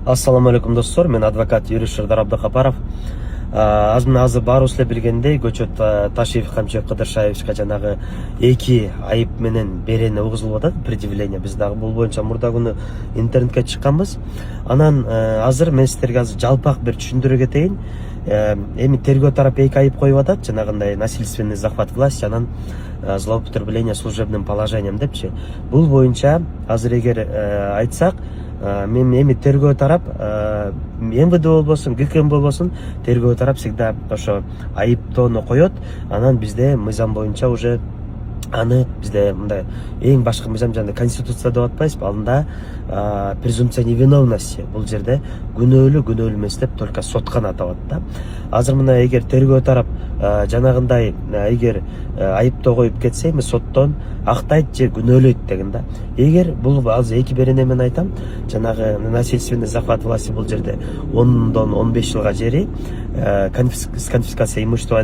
Ассаламу алейкум достор, мен адвокат юрист Шырдар Абдыкапаров. Азыр баарыбыз эле билгендей, көчөт Ташиев Камчыбек Кыдыршаевичке жанагы эки айып менен берени угузулуп атат, предъявление. Биз дагы бул боюнча мурда күнү интернетке чыкканбыз. Анан азыр мен сиздерге жалпак бир түшүндүрө кетейин. Эми тергөө тарап эки айып коюп атат, жанагындай насильственный захват власти, анан злоупотребление служебным положением депчи. Бул боюнча азыр эгер айтсак, мен эми тергөө тарап МВД болбосун, ГКМ болбосун, тергөө тарап всегда ошо айыптоону коет. Анан бизде мыйзам боюнча уже аны бизде мындай эң башкы мыйзам жана конституция деп атпайбызбы, анда презумпция невиновности, бул жерде күнөөлүү эмес деп только сот гана атабат да. Азыр мына эгер тергөө тарап жанагындай эгер айыптоо коюп кетсе, эми соттон актайт же күнөөлөйт деген да. Эгер бул азыр эки берене мен айтам, жанагы насильственный захват власти бул жерде 10-дон 15 жылга жери конфискация имущества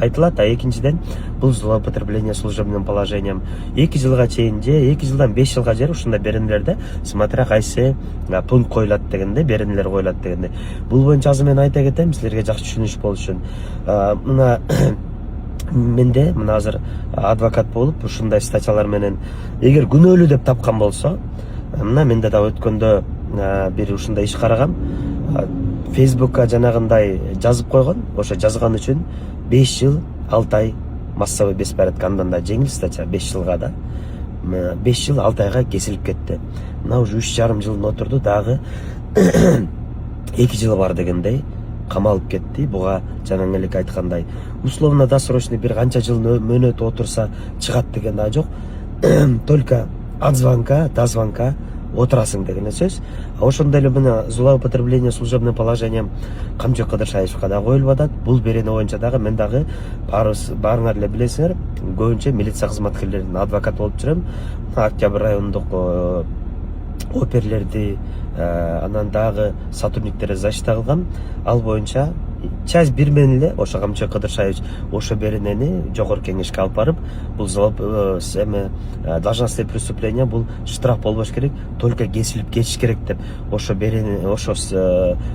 айтылат, а экинчиден бул злоупотребление служебным положением 2 жылга чейин же 2 жылдан 5 жылга жери ушундай беренелерде смотря кайсы пункт коюлат дегенде, беренелер коюлат дегенде. Бул боюнча азыр мен айта кетем силерге жакшы түшүнүш болуш үчүн. Мына менде мына азыр адвокат болуп ушундай статьялар менен эгер күнөөлүү деп тапкан болсо, мына менде да өткөндө бир ушундай иш карагам. Фейсбукка жанагындай жазып койгон, ошо жазган үчүн 5 жыл 6 ай массовый беспорядок, андан да жеңил статья 5 жылга да 5 жыл 6 айга кесилип кетти. Мына уже 3,5 жылын отурду, дагы 2 жыл бар дегендей камалып кетти. Буга жанагы элек айткандай условно досрочный бир канча жыл мөөнөт отурса чыгат деген да жок. Только от звонка до звонка отурасың деген сөз. Ошондой эле мына злоупотребление служебным положением Камчыбек Кыдыршаевичке да коюлуп атат. Бул берене боюнча дагы мен дагы баарыңар эле билесиңер, көбүнчө милиция кызматкерлеринин адвокаты болуп жүрөм. Октябрь райондук оперлерди, анан дагы сотрудниктерди защита кылгам. Ал боюнча часть 1 менен эле ошо Камчыбек Кыдыршаевич ошо беренени жогорку кеңешке алып барып, бул должностные преступления, бул штраф болбош керек, только кесилип кетиш керек деп ошо берени, ошо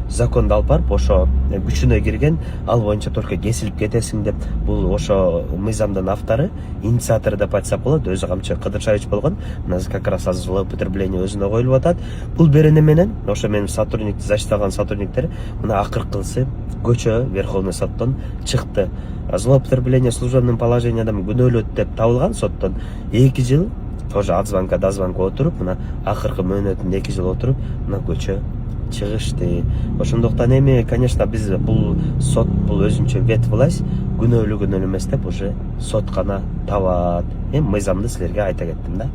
законду алып барып, ошо күчүнө кирген, ал боюнча только кесилип кетесиң деп, бул ошо мыйзамдын автору, инициатору деп айтсак болот, өзү Камчыбек Кыдыршаевич болгон. Мына как раз азыр злоупотребление өзүнө коюлуп атат. Бул берене менен ошо менин сотрудник, защиталган сотрудниктер мына акыркысы көчө Верховный соттон чыкты. Злоупотребление служебным положением күнөөлөт деп табылган соттон 2 жыл тоже от звонка до звонка отуруп, мына акыркы мөөнөтүндө 2 жыл отуруп, мына көчө чыгышты. Ошондуктан эми, конечно, биз бул сот, бул өзүнчө вет власть, күнөөлүү эмес деп уже сот гана табат. Эми мыйзамды силерге айта кеттим да.